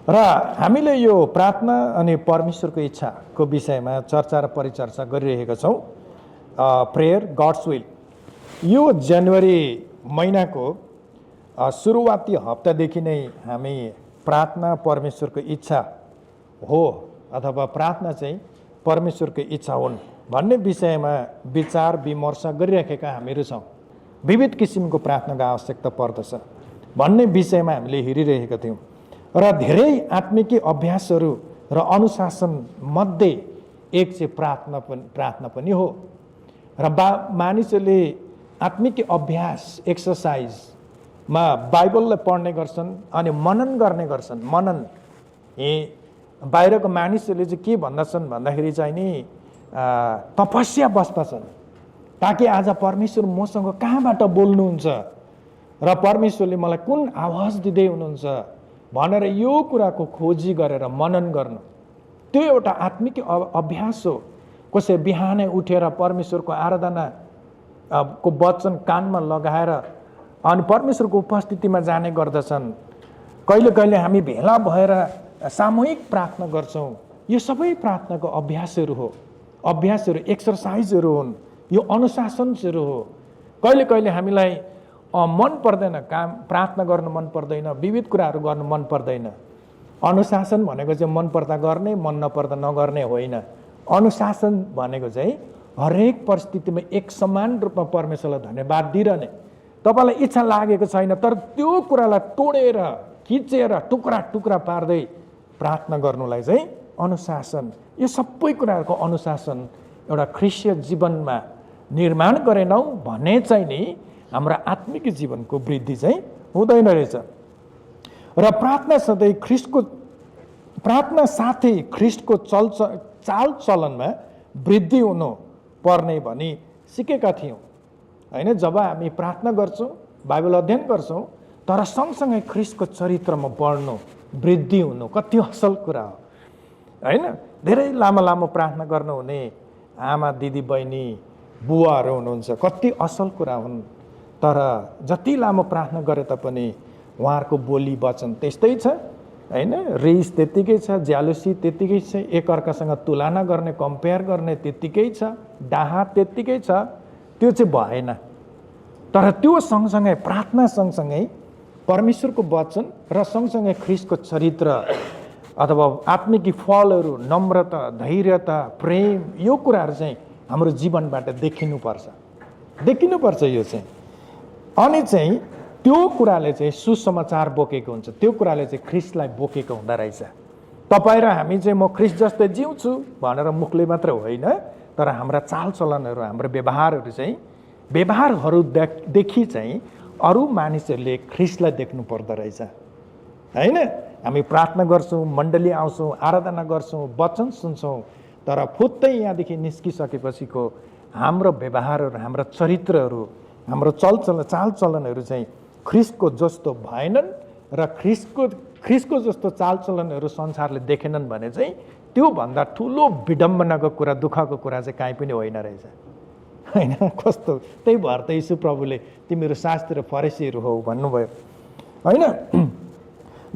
र हामीले यो प्रार्थना अनि परमेश्वरको इच्छाको विषयमा चर्चा र परिचर्चा गरिरहेका छौँ। Prayer gods will. यो जनवरी महिनाको सुरुवाती हप्तादेखि नै हामी प्रार्थना परमेश्वरको इच्छा हो अथवा प्रार्थना चाहिँ परमेश्वरको इच्छा हुन् भन्ने विषयमा विचार विमर्श गरिराखेका हामीहरू छौँ। विविध किसिमको प्रार्थनाको आवश्यकता पर्दछ भन्ने विषयमा हामीले हेरिरहेका थियौँ र धेरै आत्मिकी अभ्यासहरू र अनुशासन मध्ये एक चाहिँ प्रार्थना पनि हो र मानिसहरूले आत्मिकी अभ्यास एक्सर्साइजमा बाइबललाई पढ्ने गर्छन् अनि मनन गर्ने गर्छन्। मनन बाहिरको मानिसहरूले चाहिँ के भन्दछन् भन्दाखेरि चाहिँ नि तपस्या बस्दछन् ताकि आज परमेश्वर मसँग कहाँबाट बोल्नुहुन्छ र परमेश्वरले मलाई कुन आवाज दिँदै हुनुहुन्छ भनेर यो कुराको खोजी गरेर मनन गर्नु, त्यो एउटा आत्मिक अभ्यास हो। कसै बिहानै उठेर परमेश्वरको आराधना को वचन कानमा लगाएर अनि परमेश्वरको उपस्थितिमा जाने गर्दछन्। कहिले कहिले हामी भेला भएर सामूहिक प्रार्थना गर्छौँ। यो सबै प्रार्थनाको अभ्यासहरू हो, अभ्यासहरू एक्सर्साइजहरू हुन्, यो अनुशासनहरू हो। कहिले कहिले हामीलाई मन पर्दैन, काम प्रार्थना गर्नु मन पर्दैन, विविध कुराहरू गर्नु मन पर्दैन। अनुशासन भनेको चाहिँ मन पर्दा गर्ने, मन नपर्दा नगर्ने होइन। अनुशासन भनेको चाहिँ हरेक परिस्थितिमा एक समान रूपमा परमेश्वरलाई धन्यवाद दिइरहने। तपाईँलाई इच्छा लागेको छैन तर त्यो कुरालाई तोडेर खिचेर टुक्रा टुक्रा पार्दै प्रार्थना गर्नुलाई चाहिँ अनुशासन। यो सबै कुराहरूको अनुशासन एउटा ख्रिस्टीय जीवनमा निर्माण गरेनौँ भने चाहिँ नि हाम्रो आत्मिक जीवनको वृद्धि चाहिँ हुँदैन रहेछ। र प्रार्थना साथै ख्रिस्टको चालचलनमा वृद्धि हुनु पर्ने भनी सिकेका थियौँ होइन। जब हामी प्रार्थना गर्छौँ, बाइबल अध्ययन गर्छौँ, तर सँगसँगै ख्रिस्टको चरित्रमा बढ्नु, वृद्धि हुनु कति असल कुरा हो होइन। धेरै लामो लामो प्रार्थना गर्नुहुने आमा दिदी बहिनी बुवाहरू हुनुहुन्छ, कति असल कुरा हुन्। तर जति लामो प्रार्थना गरे तापनि उहाँहरूको बोली वचन त्यस्तै छ होइन। रिस त्यत्तिकै छ, ज्यालसी त्यत्तिकै छ, एकअर्कासँग तुलना गर्ने, कम्पेयर गर्ने त्यत्तिकै छ, डाहा त्यत्तिकै छ। त्यो चाहिँ भएन। तर त्यो सँगसँगै प्रार्थना सँगसँगै परमेश्वरको वचन र सँगसँगै ख्रिस्टको चरित्र अथवा आत्मिकी फलहरू, नम्रता, धैर्यता, प्रेम, यो कुराहरू चाहिँ हाम्रो जीवनबाट देखिनुपर्छ यो चाहिँ। अनि चाहिँ त्यो कुराले चाहिँ सुसमाचार बोकेको हुन्छ, त्यो कुराले चाहिँ ख्रिस्टलाई बोकेको हुँदो रहेछ। तपाईँ र हामी चाहिँ म ख्रिस्ट जस्तै जिउँछु भनेर मुखले मात्र होइन, तर हाम्रा चालचलनहरू, हाम्रो व्यवहारहरूदेखि चाहिँ अरू मानिसहरूले ख्रिस्टलाई देख्नु पर्दो रहेछ होइन। हामी प्रार्थना गर्छौँ, मण्डली आउँछौँ, आराधना गर्छौँ, वचन सुन्छौँ, तर फुत्तै यहाँदेखि निस्किसकेपछिको हाम्रो व्यवहारहरू, हाम्रा चरित्रहरू, हाम्रो चालचलनहरू चाहिँ ख्रिस्टको जस्तो भएनन् र ख्रिस्टको जस्तो चालचलनहरू संसारले देखेनन् भने चाहिँ त्योभन्दा ठुलो विडम्बनाको कुरा, दुःखको कुरा चाहिँ काहीँ पनि होइन रहेछ होइन। कस्तो, त्यही भएर त यीशु प्रभुले तिमीहरू शास्त्री र फरिसीहरू हौ भन्नुभयो होइन।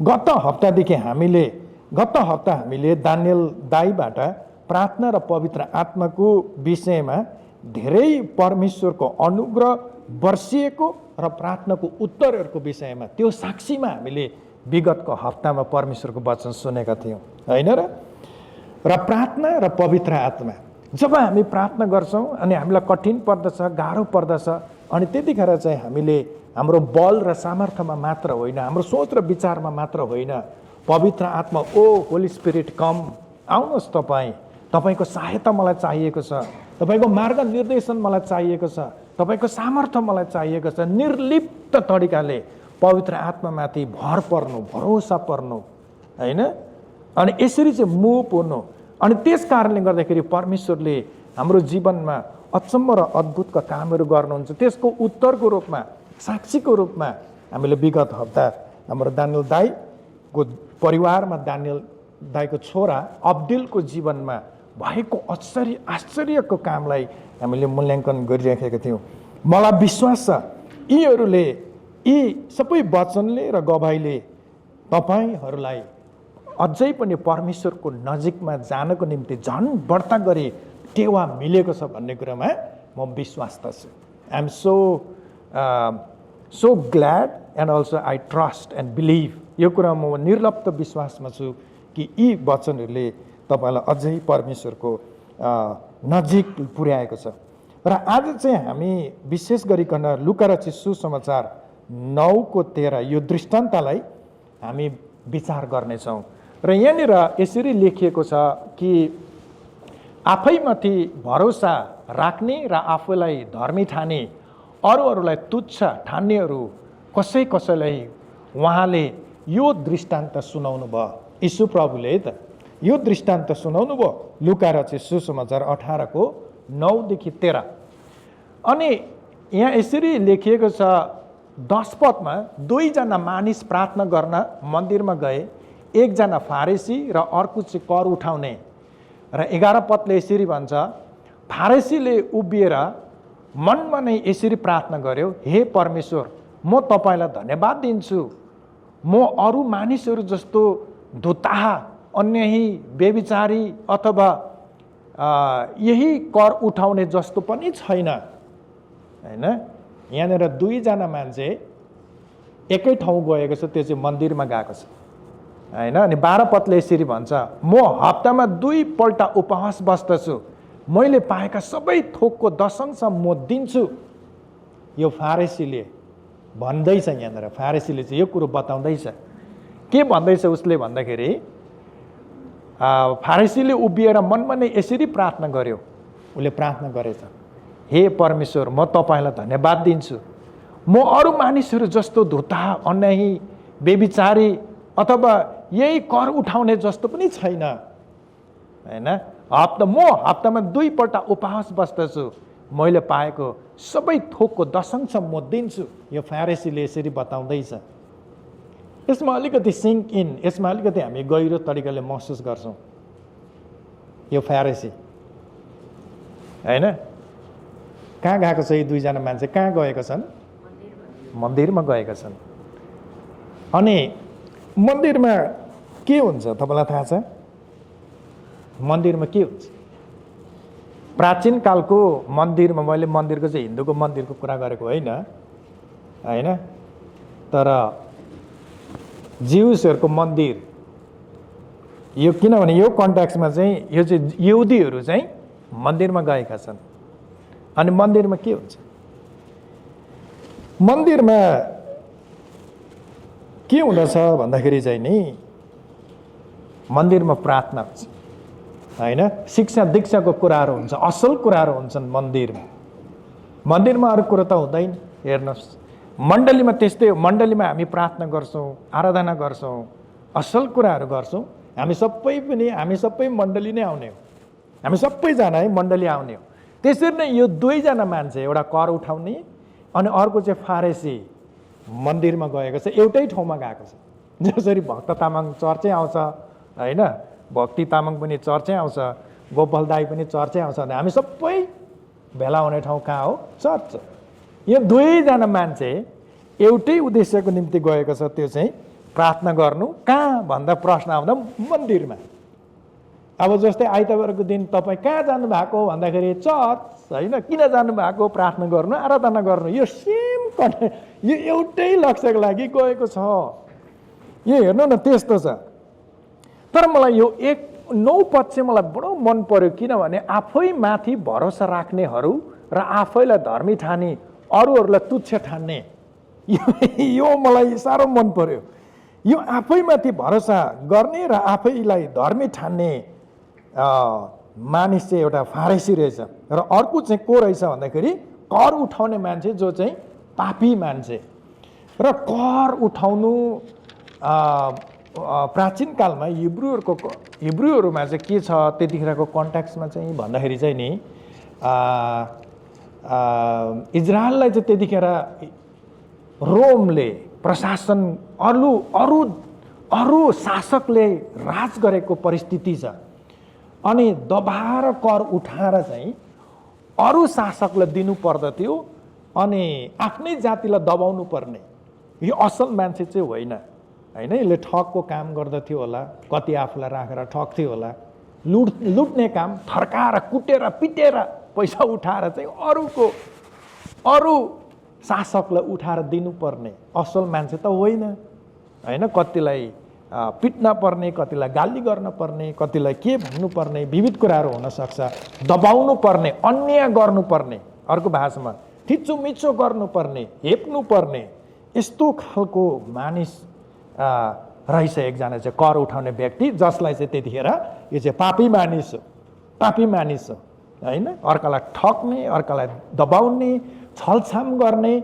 गत हप्ता हामीले दानियल दाईबाट प्रार्थना र पवित्र आत्माको विषयमा धेरै परमेश्वरको अनुग्रह वर्षिएको र प्रार्थनाको उत्तरहरूको विषयमा त्यो साक्षीमा हामीले विगतको हप्तामा परमेश्वरको वचन सुनेका थियौँ होइन र प्रार्थना र पवित्र आत्मा, जब हामी प्रार्थना गर्छौँ अनि हामीलाई कठिन पर्दछ, गाह्रो पर्दछ, अनि त्यतिखेर चाहिँ हामीले हाम्रो बल र सामर्थ्यमा मात्र होइन, हाम्रो सोच र विचारमा मात्र होइन, पवित्र आत्मा ओ होली स्पिरिट कम, आउनुहोस् तपाईँको सहायता मलाई चाहिएको छ, तपाईँको मार्ग निर्देशन मलाई चाहिएको छ, तपाईँको सामर्थ्य मलाई चाहिएको छ। निर्लिप्त तरिकाले पवित्र आत्मामाथि भर पर्नु, भरोसा पर्नु होइन। अनि यसरी चाहिँ मुभ हुनु। अनि त्यस कारणले गर्दाखेरि परमेश्वरले हाम्रो जीवनमा अचम्म र अद्भुतका कामहरू गर्नुहुन्छ। त्यसको उत्तरको रूपमा, साक्षीको रूपमा हामीले विगत हप्ता हाम्रो दानियल दाईको परिवारमा, दानियल दाईको छोरा अब्दिलको जीवनमा भएको आश्चर्यको कामलाई हामीले मूल्याङ्कन गरिराखेका थियौँ। मलाई विश्वास छ यी सबै वचनले र गवाईले तपाईँहरूलाई अझै पनि परमेश्वरको नजिकमा जानको निम्ति झन् बढ्ता गरी टेवा मिलेको छ भन्ने कुरामा म विश्वास छु। I am so glad and also I trust and believe. यो कुरा म निर्लप्त विश्वासमा छु कि यी वचनहरूले तपाईँलाई अझै परमेश्वरको नजिक पुर्याएको छ। र आज चाहिँ हामी विशेष गरिकन लुका रचित सुसमाचार 9:13 यो दृष्टान्तलाई हामी विचार गर्नेछौँ। र यहाँनिर यसरी लेखिएको छ कि आफैमाथि भरोसा राख्ने र आफूलाई धर्मी ठाने अरूहरूलाई तुच्छ ठान्नेहरू कसैलाई उहाँले यो दृष्टान्त सुनाउनु भयो। यीशु प्रभुले त यो दृष्टान्त सुनाउनु भयो लुका रचित सुसमाचार 18:9-13। अनि यहाँ यसरी लेखिएको छ 10 पदमा 2 जना मानिस प्रार्थना गर्न मन्दिरमा गए, एकजना फारेसी र अर्को चाहिँ कर उठाउने। र 11 पदले यसरी भन्छ, फारेसीले उभिएर मनमा नै यसरी प्रार्थना गर्यो, हे परमेश्वर, म तपाईँलाई धन्यवाद दिन्छु, म अरू मानिसहरू जस्तो धुताहा, अन्यही, बेविचारी अथवा यही कर उठाउने जस्तो पनि छैन। हैन, यहाँनिर 2 जना मान्छे एकै ठाउँ गएको छ, त्यो चाहिँ मन्दिरमा गएको छ। हैन, अनि 12 पदले यसरी भन्छ, म हप्तामा 2 पल्ट उपवास बस्दछु, मैले पाएका सबै थोकको दशंश म दिन्छु। यो फारेसीले भन्दैछ। यहाँनिर फारेसीले चाहिँ यो कुरो बताउँदैछ। के भन्दैछ उसले भन्दाखेरि, फारेसीले उभिएर मनमा नै यसरी प्रार्थना गर्यो। उसले प्रार्थना गरेछ, हे परमेश्वर, म तपाईँलाई धन्यवाद दिन्छु, म अरू मानिसहरू जस्तो धुता, अन्यायी, बेविचारी अथवा यही कर उठाउने जस्तो पनि छैन। हैन, म हप्तामा 2 पल्ट उपवास बस्दछु, मैले पाएको सबै थोकको दशंश म दिन्छु। यो फारेसीले यसरी बताउँदैछ। यसमा अलिकति सिङ्क इन, यसमा अलिकति हामी गहिरो तरिकाले महसुस गर्छौँ। यो फारेसी हैन, कहाँ गएको छ? यी 2 जना मान्छे कहाँ गएका छन्? मन्दिरमा गएका छन्। अनि मन्दिरमा के हुन्छ तपाईँलाई थाहा छ? मन्दिरमा के हुन्छ? प्राचीन कालको मन्दिरमा, मैले मन्दिरको चाहिँ हिन्दूको मन्दिरको कुरा गरेको होइन, हैन, तर ज्युसहरूको मन्दिर, यो किनभने यो कन्टेक्स्टमा चाहिँ यो चाहिँ यहुदीहरू चाहिँ मन्दिरमा गएका छन्। अनि मन्दिरमा के हुन्छ? मन्दिरमा के हुँदछ भन्दाखेरि चाहिँ नि, मन्दिरमा प्रार्थना हुन्छ, हैन, शिक्षा दीक्षाको कुराहरू हुन्छ, असल कुराहरू हुन्छन् मन्दिरमा। मन्दिरमा अरू कुरो त हुँदैन। हेर्नुहोस्, मण्डलीमा त्यस्तै हो। मण्डलीमा हामी प्रार्थना गर्छौँ, आराधना गर्छौँ, असल कुराहरू गर्छौँ। हामी सबै मण्डली नै आउने हो। हामी सबैजना है मण्डली आउने हो। त्यसरी नै यो 2 जना मान्छे, एउटा कर उठाउने अनि अर्को चाहिँ फारेसी, मन्दिरमा गएको छ, एउटै ठाउँमा गएको छ। जसरी भक्त तामाङ चर्चै आउँछ, हैन, भक्ति तामाङ पनि चर्चै आउँछ, गोपाल दाई पनि चर्चै आउँछ, भने हामी सबै भेला हुने ठाउँ कहाँ हो? चर्च। यो 2 जना मान्छे एउटै उद्देश्यको निम्ति गएको छ, त्यो चाहिँ प्रार्थना गर्नु। कहाँ भन्दा प्रश्न आउँदा मन्दिरमा। अब जस्तै आइतबारको दिन तपाईँ कहाँ जानुभएको भन्दाखेरि चर्च, होइन, किन जानुभएको? प्रार्थना गर्नु, आराधना गर्नु। यो सेम यो एउटै लक्ष्यको लागि गएको छ। यो हेर्नु न, त्यस्तो छ। तर मलाई यो 9 पद चाहिँ मलाई बडो मन पर्यो, किनभने आफैमाथि भरोसा राख्नेहरू र आफैलाई धर्मी ठाने अरूहरूलाई तुच्छ ठान्ने, यो मलाई साह्रो मन पर्यो। यो आफैमाथि भरोसा गर्ने र आफैलाई धर्मी ठान्ने मानिस चाहिँ एउटा फारेसी रहेछ। र अर्को चाहिँ को रहेछ भन्दाखेरि कर उठाउने मान्छे, जो चाहिँ पापी मान्छे। र कर उठाउनु प्राचीन कालमा हिब्रूहरूमा चाहिँ के छ त्यतिखेरको कन्टेक्स्टमा चाहिँ भन्दाखेरि चाहिँ नि, इजरायललाई चाहिँ त्यतिखेर रोमले प्रशासन, अरू शासकले राज गरेको परिस्थिति छ। अनि दबाएर कर उठाएर चाहिँ अरू शासकलाई दिनु पर्दथ्यो, अनि आफ्नै जातिलाई दबाउनु पर्ने। यो असल मान्छे चाहिँ होइन, होइन, यसले ठगको काम गर्दथ्यो होला, कति आफूलाई राखेर ठग्थ्यो होला, लुट्ने काम, थर्काएर कुटेर पिटेर पैसा उठाएर चाहिँ अरू शासकलाई उठाएर दिनुपर्ने असल मान्छे त होइन। होइन, कतिलाई पिट्न पर्ने, कतिलाई गाली गर्न पर्ने, कतिलाई के भन्नुपर्ने, विविध कुराहरू हुनसक्छ। दबाउनु पर्ने, अन्याय गर्नुपर्ने, अर्को भाषामा थिचोमिचो गर्नुपर्ने, हेप्नुपर्ने, यस्तो खालको मानिस रहेछ एकजना चाहिँ कर उठाउने व्यक्ति, जसलाई चाहिँ त्यतिखेर यो चाहिँ पापी मानिस हो होइन। अर्कालाई ठग्ने, अर्कालाई दबाउने, छलछाम गर्ने,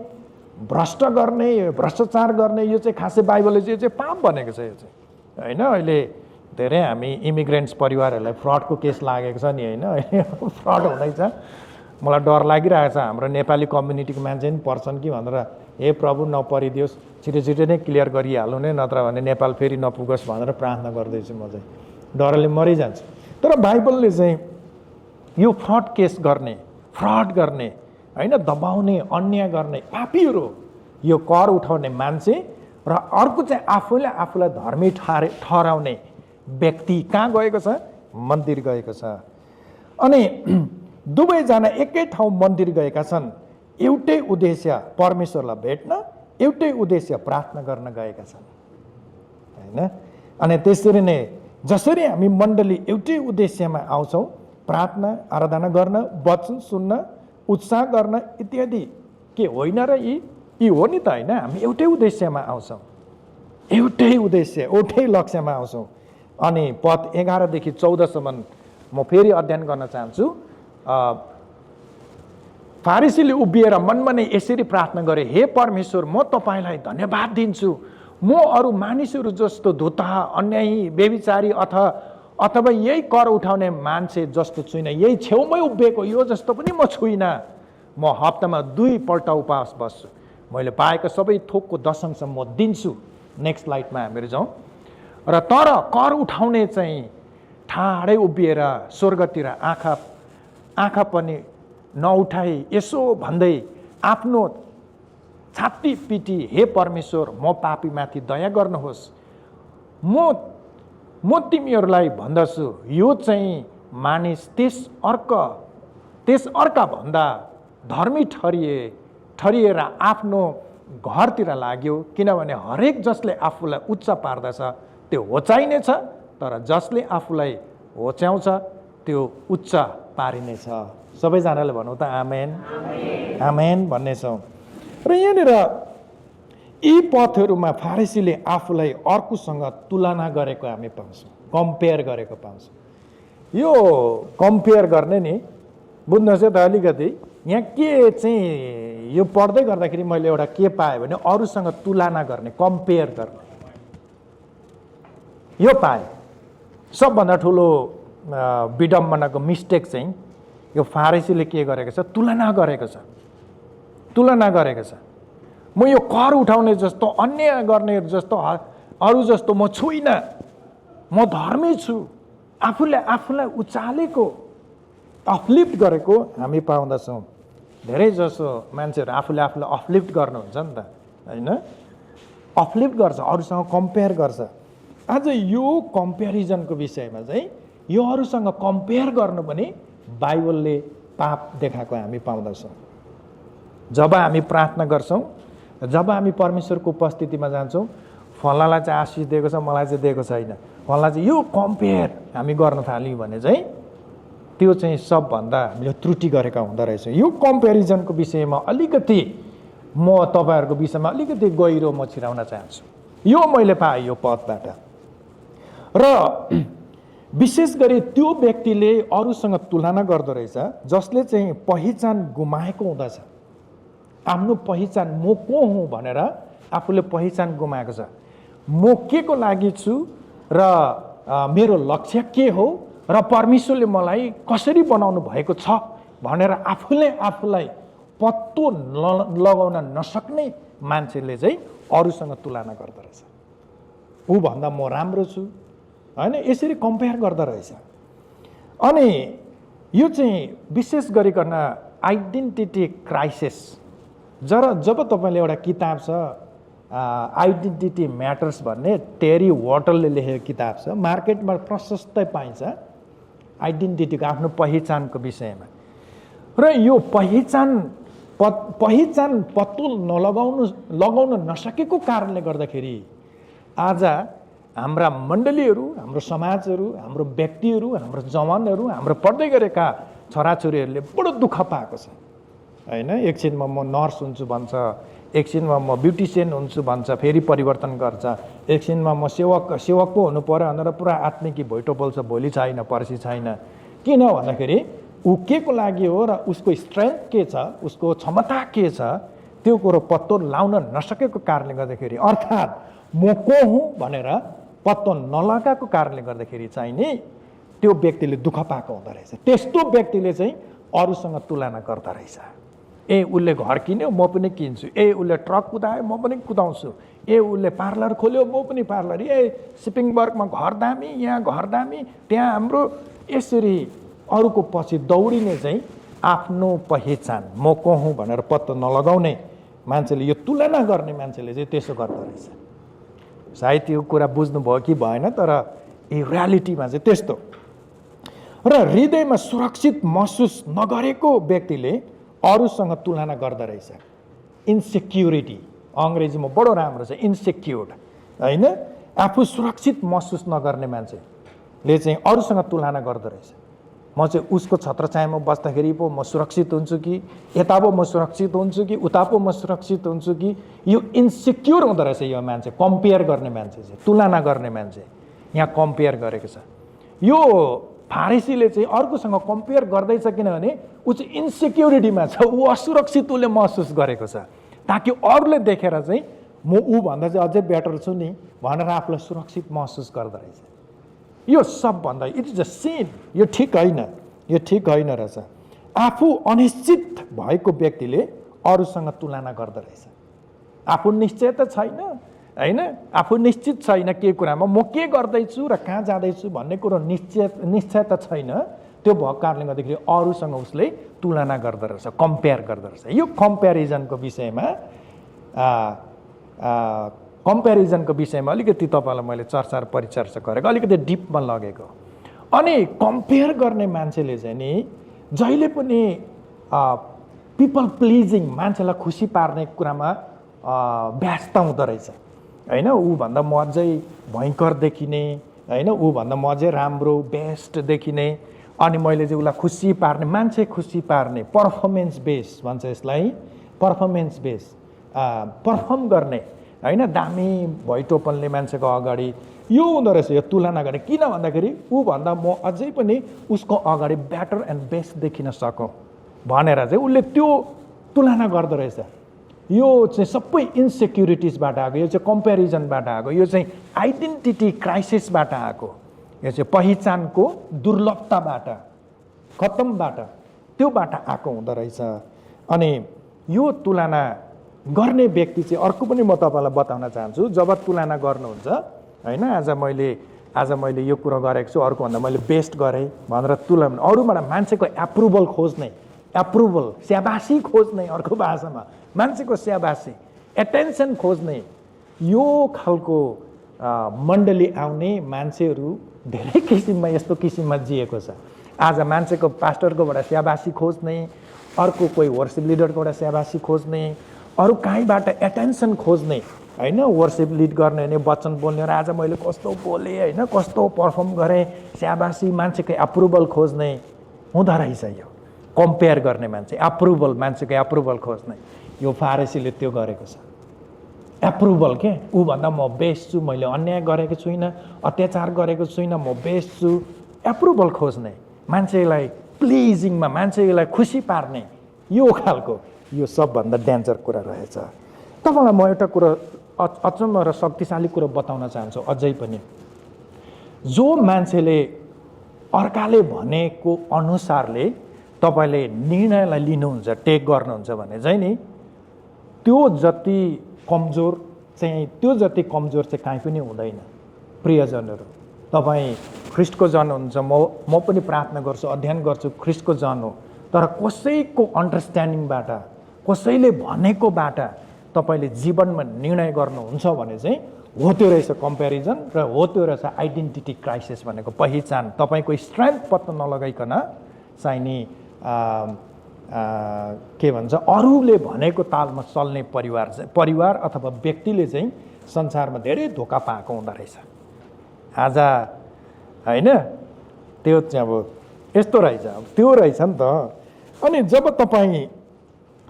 भ्रष्ट गर्ने, भ्रष्टाचार गर्ने, यो चाहिँ खासै बाइबलले चाहिँ यो चाहिँ पाप भनेको छ। यो चाहिँ होइन, अहिले धेरै हामी इमिग्रेन्ट्स परिवारहरूलाई फ्रडको केस लागेको छ नि होइन, फ्रड हुँदैछ। मलाई डर लागिरहेको छ हाम्रो नेपाली कम्युनिटीको मान्छे पनि पर्छन् कि भनेर, हे प्रभु नपरिदियोस्, छिटो नै क्लियर गरिहाल्नु नै, नत्र भने नेपाल फेरि नपुगोस् भनेर प्रार्थना गर्दैछु। म चाहिँ डरले मरिजान्छु। तर बाइबलले चाहिँ यो फ्रड गर्ने होइन, दबाउने, अन्याय गर्ने पापीहरू यो कर उठाउने मान्छे र अर्को चाहिँ आफूलाई धर्मी ठहराउने व्यक्ति कहाँ गएको छ? मन्दिर गएको छ। अनि दुवैजना एकै ठाउँ मन्दिर गएका छन्, एउटै उद्देश्य परमेश्वरलाई भेट्न, एउटै उद्देश्य प्रार्थना गर्न गएका छन् होइन। अनि त्यसरी नै जसरी हामी मण्डली एउटै उद्देश्यमा आउँछौँ, प्रार्थना आराधना गर्न, वचन सुन्न, उत्साह गर्न इत्यादि, के होइन र यी हो नि त होइन। हामी एउटै उद्देश्यमा आउँछौँ, एउटै उद्देश्य, एउटै लक्ष्यमा आउँछौँ। अनि पद 11 देखि 14 सम्म म फेरि अध्ययन गर्न चाहन्छु। फारिसीले उभिएर मनमा नै यसरी प्रार्थना गरे, हे परमेश्वर, म तपाईँलाई धन्यवाद दिन्छु, म अरू मानिसहरू जस्तो धुता, अन्यायी, व्यभिचारी अथवा यही कर उठाउने मान्छे जस्तो छुइनँ, यही छेउमै उभिएको यो जस्तो पनि म छुइनँ। म हप्तामा 2 पल्ट उपवास बस्छु, मैले पाएको सबै थोकको दशंश म दिन्छु। नेक्स्ट स्लाइडमा हामीहरू जाउँ। र तर कर उठाउने चाहिँ ठाडै उभिएर स्वर्गतिर आँखा पनि नउठाई यसो भन्दै आफ्नो छाती पिटी, हे परमेश्वर, म पापीमाथि दया गर्नुहोस्, म तिमीहरूलाई भन्दछु, यो चाहिँ मानिस त्यस अर्का भन्दा धर्मी ठरिएर आफ्नो घरतिर लाग्यो, किनभने हरेक जसले आफूलाई उच्च पार्दछ त्यो होचाइनेछ, तर जसले आफूलाई होच्याउँछ त्यो उच्च पारिनेछ। सबैजनाले भनौँ त आमेन, आमेन भन्ने छौँ। र यहाँनिर यी पथहरूमा फारिसीले आफूलाई अर्कोसँग तुलना गरेको हामी पाउँछौँ, कम्पेयर गरेको पाउँछौँ। यो कम्पेयर गर्ने नि बुझ्नुहोस् है त अलिकति, यहाँ के चाहिँ यो पढ्दै गर्दाखेरि मैले एउटा के पाएँ भने अरूसँग तुलना गर्ने, कम्पेयर गर्ने, यो पाएँ। सबभन्दा ठुलो विडम्बनाको मिस्टेक चाहिँ यो फारिसीले के गरेको छ? तुलना गरेको छ। म यो कर उठाउने जस्तो, अन्याय गर्ने जस्तो, अरू जस्तो म छुइनँ, म धर्मी छु। आफूलाई उचालेको, अपलिफ्ट गरेको हामी पाउँदछौँ। धेरै जसो मान्छेहरू आफूलाई अपलिफ्ट गर्नुहुन्छ नि त होइन, अपलिफ्ट गर्छ, अरूसँग कम्पेयर गर्छ। आज यो कम्पेरिजनको विषयमा चाहिँ यो अरूसँग कम्पेयर गर्नु पनि बाइबलले पाप देखाएको हामी पाउँदछौँ। जब हामी प्रार्थना गर्छौँ, जब हामी परमेश्वरको उपस्थितिमा जान्छौँ, फलानालाई चाहिँ आशिष दिएको छ, मलाई चाहिँ दिएको छैन, फलाना चाहिँ, यो कम्पेयर हामी गर्न थाल्यौँ भने चाहिँ त्यो चाहिँ सबभन्दा हामीले त्रुटि गरेका हुँदो रहेछ। यो कम्पेरिजनको विषयमा अलिकति म तपाईँहरूको विषयमा अलिकति गहिरो म छिराउन चाहन्छु। यो मैले पाएँ यो पदबाट। र विशेष गरी त्यो व्यक्तिले अरूसँग तुलना गर्दो रहेछ जसले चाहिँ पहिचान गुमाएको हुँदछ। आफ्नो पहिचान, म को हुँ भनेर आफूले पहिचान गुमाएको छ। म के को लागि छु र मेरो लक्ष्य के हो र परमेश्वरले मलाई कसरी बनाउनु भएको छ भनेर आफूलाई पत्तो लगाउन नसक्ने मान्छेले चाहिँ अरूसँग तुलना गर्दो रहेछ। ऊभन्दा म राम्रो छु होइन, यसरी कम्पेयर गर्दो रहेछ। अनि यो चाहिँ विशेष गरिकन आइडेन्टिटी क्राइसिस। जब तपाईँले एउटा किताब छ आइडेन्टिटी म्याटर्स भन्ने टेरी वाटरले लेखेको किताब छ। मार्केटमा प्रशस्तै पाइन्छ आइडेन्टिटीको, आफ्नो पहिचानको विषयमा। र यो पहिचान पत्तो लगाउन नसकेको कारणले गर्दाखेरि आज हाम्रा मण्डलीहरू, हाम्रो समाजहरू, हाम्रो व्यक्तिहरू, हाम्रो जवानहरू, हाम्रो पढ्दै गरेका छोराछोरीहरूले बडो दुःख पाएको छ होइन। एकछिनमा म नर्स हुन्छु भन्छ, एकछिनमा म ब्युटिसियन हुन्छु भन्छ, फेरि परिवर्तन गर्छ। एकछिनमा म सेवक पो हुनु पर्यो भनेर पुरा आत्मिकी भोइटो बोल्छ, भोलि छैन पर्सि छैन। किन भन्दाखेरि ऊ के को लागि हो र उसको स्ट्रेन्थ के छ, उसको क्षमता के छ, त्यो कुरो पत्तो लाउन नसकेको कारणले गर्दाखेरि, अर्थात् म को हुँ भनेर पत्तो नलगाएको कारणले गर्दाखेरि चाहिँ नि त्यो व्यक्तिले दुःख पाएको हुँदो रहेछ। त्यस्तो व्यक्तिले चाहिँ अरूसँग तुलना गर्दो रहेछ। ए उसले घर किन्यो म पनि किन्छु, ए उसले ट्रक कुदायो म पनि कुदाउँछु, ए उसले पार्लर खोल्यो म पनि पार्लर, ए सिपिङबर्गमा घर दामी, यहाँ घर दामी, त्यहाँ हाम्रो, यसरी अरूको पछि दौडिने चाहिँ आफ्नो पहिचान म को हुँ भनेर पत्तो नलगाउने मान्छेले, यो तुलना गर्ने मान्छेले चाहिँ त्यसो गर्दो रहेछ। सायद यो कुरा बुझ्नुभयो कि भएन, तर यो रियालिटीमा चाहिँ त्यस्तो। र हृदयमा सुरक्षित महसुस नगरेको व्यक्तिले अरूसँग तुलना गर्दो रहेछ। इन्सेक्युरिटी, अङ्ग्रेजीमा बडो राम्रो छ इन्सेक्युर्ड होइन। आफू सुरक्षित महसुस नगर्ने मान्छेले चाहिँ अरूसँग तुलना गर्दो रहेछ। म चाहिँ उसको छत्रछायामा बस्दाखेरि पो म सुरक्षित हुन्छु कि, यता पो म सुरक्षित हुन्छु कि, उता पो म सुरक्षित हुन्छु कि। यो इन्सेक्युर हुँदो रहेछ यो मान्छे, कम्पेयर गर्ने मान्छे चाहिँ, तुलना गर्ने मान्छे यहाँ कम्पेयर गरेको छ। यो फारिसीले चाहिँ अर्कोसँग कम्पेयर गर्दैछ किनभने ऊ चाहिँ इन्सेक्युरिटीमा छ, ऊ असुरक्षित उसले महसुस गरेको छ, ताकि अरूले देखेर चाहिँ म ऊभन्दा चाहिँ अझै बेटर छु नि भनेर आफूलाई सुरक्षित महसुस गर्दो रहेछ। यो सबभन्दा इट इज अ सिन, यो ठिक होइन, यो ठिक होइन रहेछ। आफू अनिश्चित भएको व्यक्तिले अरूसँग तुलना गर्दो रहेछ। आफू निश्चय त छैन होइन, आफू निश्चित छैन के कुरामा, म के गर्दैछु र कहाँ जाँदैछु भन्ने कुरो निश्चय त छैन। त्यो भएको कारणले गर्दाखेरि अरूसँग उसले तुलना गर्दो रहेछ, कम्पेयर गर्दो रहेछ। यो कम्पेरिजनको विषयमा अलिकति तपाईँलाई मैले चर्चा र परिचर्चा गरेको, अलिकति डिपमा लगेको। अनि कम्पेयर गर्ने मान्छेले चाहिँ नि जहिले पनि पिपल प्लिजिङ, मान्छेलाई खुसी पार्ने कुरामा व्यस्त हुँदो रहेछ होइन। ऊभन्दा म अझै भयङ्कर देखिने होइन, ऊभन्दा म अझै राम्रो बेस्ट देखिने, अनि मैले चाहिँ उसलाई खुसी पार्ने, मान्छे खुसी पार्ने, पर्फर्मेन्स बेस भन्छ यसलाई, पर्फर्मेन्स बेस, पर्फर्म गर्ने होइन, दामी भैटोपनले मान्छेको अगाडि यो हुँदो रहेछ। यो तुलना गर्ने किन भन्दाखेरि ऊभन्दा म अझै पनि उसको अगाडि बेटर एन्ड बेस्ट देखिन सकौँ भनेर चाहिँ उसले त्यो तुलना गर्दो रहेछ। यो चाहिँ सबै इन्सेक्युरिटिजबाट आएको, यो चाहिँ कम्पेरिजनबाट आएको, यो चाहिँ आइडेन्टिटी क्राइसिसबाट आएको, यो चाहिँ पहिचानको दुर्लभताबाट, खत्तमबाट, त्योबाट आएको हुँदो रहेछ। अनि यो तुलना गर्ने व्यक्ति चाहिँ अर्को पनि म तपाईँलाई बताउन चाहन्छु। जब तुलना गर्नुहुन्छ होइन, आज मैले यो कुरो गरेको छु, अर्कोभन्दा मैले बेस्ट गरेँ भनेर तुलना, अरूबाट मान्छेको एप्रुभल खोज्ने, एप्रुभल स्याबासी खोज्ने, अर्को भाषामा मान्छेको स्याबासी, एटेन्सन खोज्ने, यो खालको मण्डली आउने मान्छेहरू धेरै किसिममा यस्तो किसिममा जिएको छ। आज मान्छेको पास्टरकोबाट स्याबासी खोज्ने, अर्को कोही वर्सिप लिडरकोबाट स्याबासी खोज्ने, अरू कहीँबाट एटेन्सन खोज्ने होइन। वर्सिप लिड गर्ने भने वचन बोल्ने, र आज मैले कस्तो बोलेँ होइन, कस्तो पर्फर्म गरेँ, स्याबासी, मान्छेको एप्रुभल खोज्ने हुँदो रहेछ। यो कम्पेयर गर्ने मान्छे, एप्रुभल, मान्छेको एप्रुभल खोज्ने, यो फारसीले त्यो गरेको छ। एप्रुभल के, ऊभन्दा म बेस्ट छु, मैले अन्याय गरेको छुइनँ, अत्याचार गरेको छुइनँ, म बेस्ट छु, एप्रुभल खोज्ने, मान्छेलाई प्लिजिङमा, मान्छेलाई खुसी पार्ने, यो खालको, यो सबभन्दा डेन्जर कुरा रहेछ। तपाईँलाई म एउटा कुरो अचम्म र शक्तिशाली कुरो बताउन चाहन्छु अझै पनि। जो मान्छेले अर्काले भनेको अनुसारले तपाईँले निर्णयलाई लिनुहुन्छ, टेक गर्नुहुन्छ भने चाहिँ नि त्यो जति कमजोर चाहिँ काहीँ पनि हुँदैन। प्रियजनहरू, तपाईँ ख्रिस्टको जन हुनुहुन्छ, म पनि प्रार्थना गर्छु, अध्ययन गर्छु, ख्रिस्टको जन हो, तर कसैको अन्डरस्ट्यान्डिङबाट, कसैले भनेकोबाट तपाईँले जीवनमा निर्णय गर्नुहुन्छ भने चाहिँ हो त्यो रहेछ कम्पेरिजन र हो त्यो रहेछ आइडेन्टिटी क्राइसिस भनेको पहिचान। तपाईँको स्ट्रेन्थ पत्ता नलगाइकन चाहिने के भन्छ अरूले भनेको तालमा चल्ने परिवार अथवा व्यक्तिले चाहिँ संसारमा धेरै धोका पाएको हुँदो रहेछ। आज होइन त्यो चाहिँ अब यस्तो रहेछ, अब त्यो रहेछ नि त। अनि जब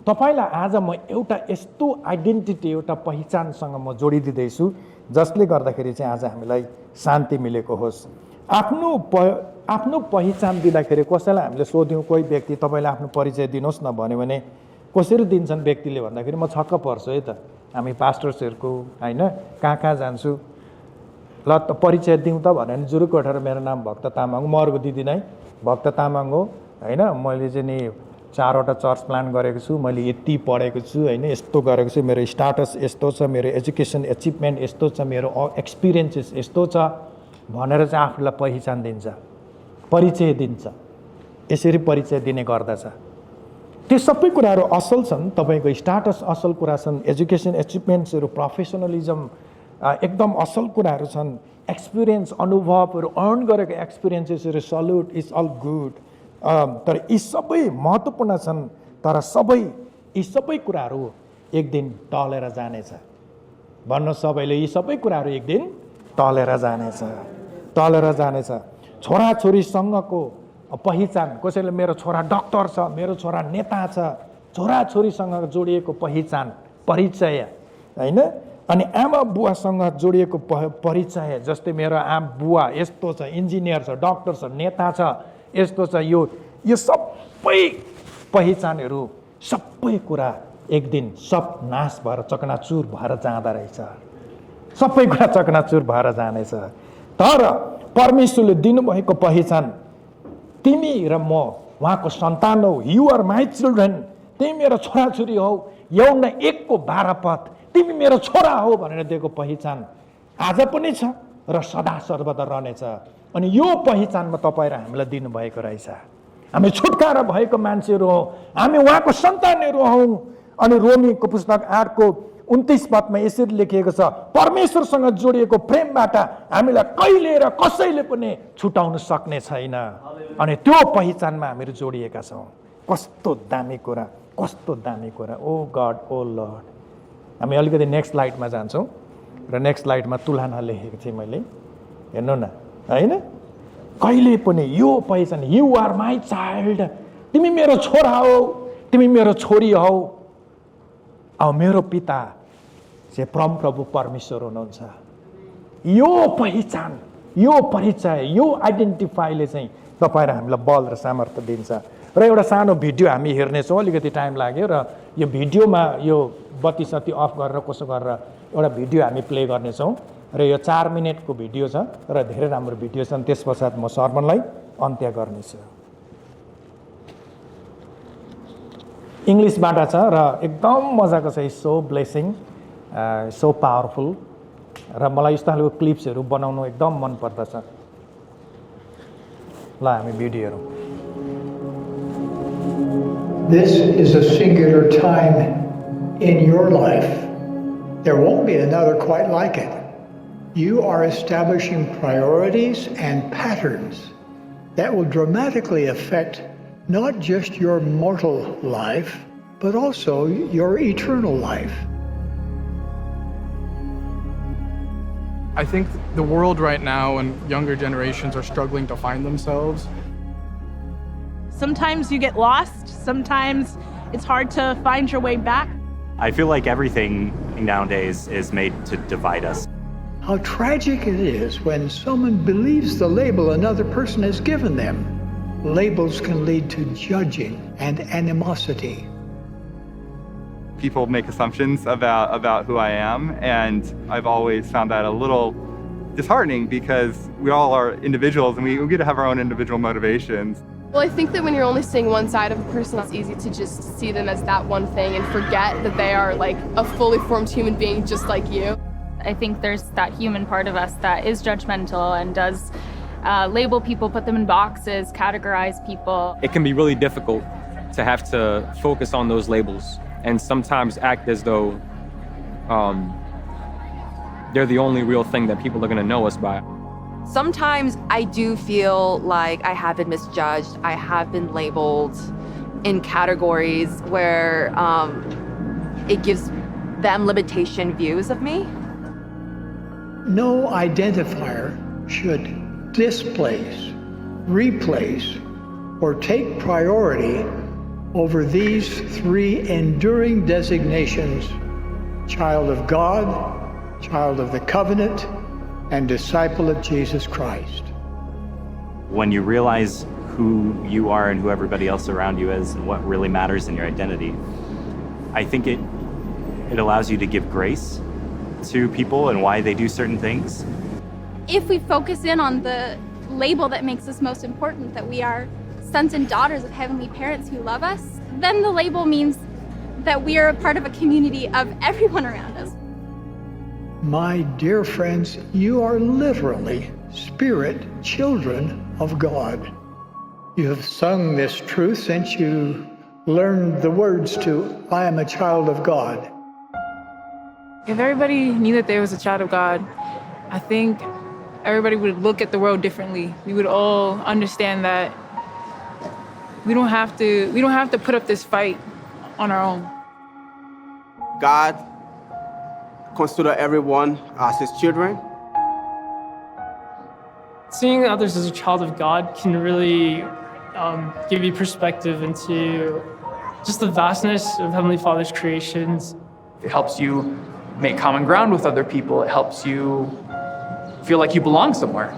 तपाईँलाई आज म एउटा यस्तो आइडेन्टिटी एउटा पहिचानसँग म जोडिदिँदैछु जसले गर्दाखेरि चाहिँ आज हामीलाई शान्ति मिलेको होस्। आफ्नो पहिचान दिँदाखेरि कसैलाई हामीले सोध्यौँ, कोही व्यक्ति तपाईँले आफ्नो परिचय दिनुहोस् न भन्यो भने कसरी दिन्छन् व्यक्तिले भन्दाखेरि म छक्क पर्छु है त। हामी पास्टर्सहरूको होइन कहाँ कहाँ जान्छु, ल त परिचय दिउँ त भनेर जुरुक उठेर मेरो नाम भक्त तामाङ, म अरूको दिदिनँ है, भक्त तामाङ हो होइन, मैले चाहिँ नि 4वटा चर्च प्लान गरेको छु, मैले यति पढेको छु होइन, यस्तो गरेको छु, मेरो स्टाटस यस्तो छ, मेरो एजुकेसन एचिभमेन्ट यस्तो छ, मेरो एक्सपिरियन्सेस यस्तो छ भनेर चाहिँ आफूलाई पहिचान दिन्छ, परिचय दिन्छ। यसरी परिचय दिने गर्दछ। त्यो सबै कुराहरू असल छन्, तपाईँको स्टाटस असल कुरा छन्, एजुकेसन एचिभमेन्ट्सहरू, प्रोफेसनलिजम एकदम असल कुराहरू छन्, एक्सपिरियन्स अनुभवहरू अर्न गरेको एक्सपिरियन्सेसहरू सल्युट इज अल गुड। तर यी सबै महत्त्वपूर्ण छन्, तर यी सबै कुराहरू एक दिन टलेर जानेछ। भन्नु सबैले यी सबै कुराहरू एक दिन टलेर जानेछ। छोराछोरीसँगको पहिचान, कसैले मेरो छोरा डक्टर छ, मेरो छोरा नेता छ, छोराछोरीसँग जोडिएको पहिचान परिचय होइन। अनि आमा बुवासँग जोडिएको परिचय, जस्तै मेरो बुवा यस्तो छ, इन्जिनियर छ, डक्टर छ, नेता छ, यस्तो छ, यो सबै पहिचानहरू सबै कुरा एक दिन सब नाश भएर चकनाचुर भएर जाँदा रहेछ। सबै कुरा चकनाचुर भएर जानेछ। तर परमेश्वरले दिनुभएको पहिचान, तिमी र म उहाँको सन्तान हौ, यु आर माई चिल्ड्रेन, तिमी मेरो छोराछोरी हौ, यौना 1को 12 पद, तिमी मेरो छोरा हो भनेर दिएको पहिचान आज पनि छ र सदा सर्वदा रहनेछ। अनि यो पहिचानमा तपाईँ र हामीलाई दिनुभएको रहेछ। हामी छुटकारा भएको मान्छेहरू हौँ, हामी उहाँको सन्तानहरू हौँ। अनि रोमीको पुस्तक 8को 29 पदमा यसरी लेखिएको छ, परमेश्वरसँग जोडिएको प्रेमबाट हामीलाई कहिले र कसैले पनि छुटाउन सक्ने छैन। अनि त्यो पहिचानमा हामीहरू जोडिएका छौँ। कस्तो दामी कुरा, कस्तो दामी कुरा। ओ गड, ओ लर्ड। हामी अलिकति नेक्स्ट स्लाइडमा जान्छौँ र नेक्स्ट स्लाइडमा तुलना लेखेको थिएँ मैले, हेर्नु न होइन। कहिले पनि यो पहिचान, यु आर माई चाइल्ड, तिमी मेरो छोरा हौ, तिमी मेरो छोरी हौ। अब मेरो पिता चाहिँ परमप्रभु परमेश्वर हुनुहुन्छ। यो पहिचान, यो परिचय, यो आइडेन्टिफाईले चाहिँ तपाईँ र हामीलाई बल र सामर्थ्य दिन्छ। र एउटा सानो भिडियो हामी हेर्नेछौँ, अलिकति टाइम लाग्यो र यो भिडियोमा यो बत्ती सत्ती अफ गरेर कसो गरेर एउटा भिडियो हामी प्ले गर्नेछौँ र यो 4 मिनटको भिडियो छ र धेरै राम्रो भिडियो छ। त्यस पश्चात म सर्मनलाई अन्त्य गर्नेछु। इङ्ग्लिसबाट छ र एकदम मजाको छ, सो ब्लेसिङ, सो पावरफुल। र मलाई यस्तो खालको क्लिप्सहरू बनाउनु एकदम मन पर्दछ। ल हामी भिडियो हेरौँ। This is a singular time in your life. There won't be another quite like it. You are establishing priorities and patterns that will dramatically affect not just your mortal life, but also your eternal life. I think the world right now and younger generations are struggling to find themselves. Sometimes you get lost, sometimes it's hard to find your way back. I feel like everything nowadays is made to divide us. How tragic it is when someone believes the label another person has given them. Labels can lead to judging and animosity. People make assumptions about who I am, and I've always found that a little disheartening because we all are individuals and we get to have our own individual motivations. Well, I think that when you're only seeing one side of a person, it's easy to just see them as that one thing and forget that they are like a fully formed human being just like you. I think there's that human part of us that is judgmental and does label people, put them in boxes, categorize people. It can be really difficult to have to focus on those labels and sometimes act as though they're the only real thing that people are going to know us by. Sometimes I do feel like I have been misjudged. I have been labeled in categories where it gives them limitation views of me. No identifier should displace, replace, or take priority over these three enduring designations: child of God, child of the covenant, and disciple of Jesus Christ. When you realize who you are and who everybody else around you is and what really matters in your identity, I think it allows you to give grace to people and why they do certain things. If we focus in on the label that makes us most important, that we are sons and daughters of heavenly parents who love us, then the label means that we are a part of a community of everyone around us. My dear friends, you are literally spirit children of God. You have sung this truth since you learned the words to "I am a child of God." If everybody knew that there was a child of God, I think everybody would look at the world differently. We would all understand that we don't have to put up this fight on our own. God considers everyone as his children. Seeing others as a child of God can really give you perspective into just the vastness of Heavenly Father's creations. It helps you make common ground with other people. It helps you feel like you belong somewhere.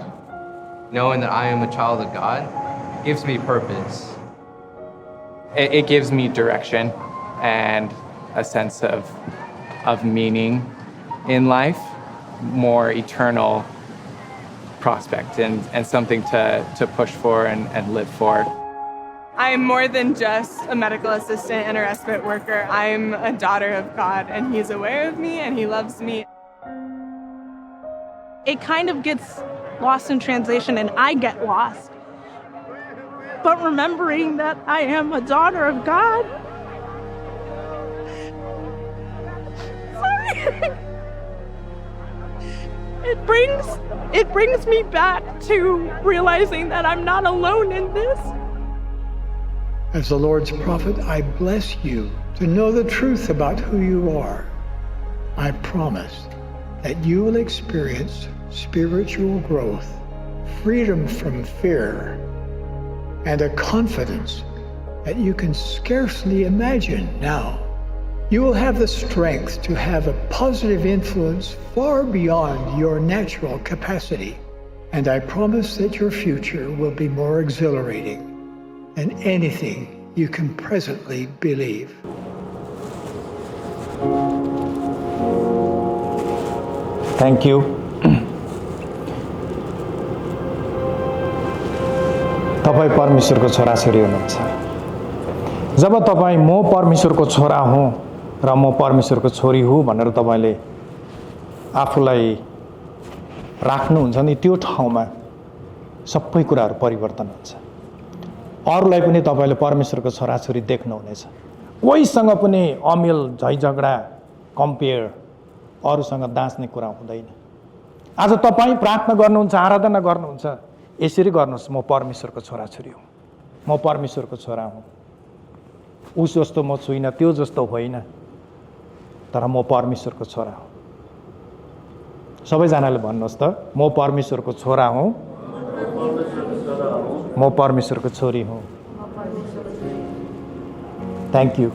Knowing that I am a child of God gives me purpose. It gives me direction and a sense of meaning in life, more eternal prospect and something to push for and live for. I'm more than just a medical assistant and a respite worker. I'm a daughter of God, and he's aware of me and he loves me. It kind of gets lost in translation, and I get lost. But remembering that I am a daughter of God, sorry, it brings me back to realizing that I'm not alone in this. As the Lord's prophet, I bless you to know the truth about who you are. I promise that you will experience spiritual growth, freedom from fear, and a confidence that you can scarcely imagine now. You will have the strength to have a positive influence far beyond your natural capacity. And I promise that your future will be more exhilarating than anything you can presently believe. Thank you. तपाईँ परमेश्वरको छोराछोरी हुनुहुन्छ। जब तपाईँ म परमेश्वरको छोरा हुँ र म परमेश्वरको छोरी हुँ भनेर तपाईले आफूलाई राख्नुहुन्छ नि, त्यो ठाउँमा सबै कुराहरू परिवर्तन हुन्छ। अरूलाई पनि तपाईले परमेश्वरको छोराछोरी देख्नुहुनेछ। कोहीसँग पनि अमेल, झैझगडा, कम्पेयर, अरूसँग दाँच्ने कुरा हुँदैन। आज तपाईँ प्रार्थना गर्नुहुन्छ, आराधना गर्नुहुन्छ, यसरी गर्नुहोस्, म परमेश्वरको छोराछोरी हुँ, म परमेश्वरको छोरा हुँ। उस जस्तो म छुइनँ, त्यो जस्तो होइन, तर म परमेश्वरको छोरा हुँ। सबैजनाले भन्नुहोस् त, म परमेश्वरको छोरा हुँ, म परमेश्वरको छोरी हुँ। Thank you.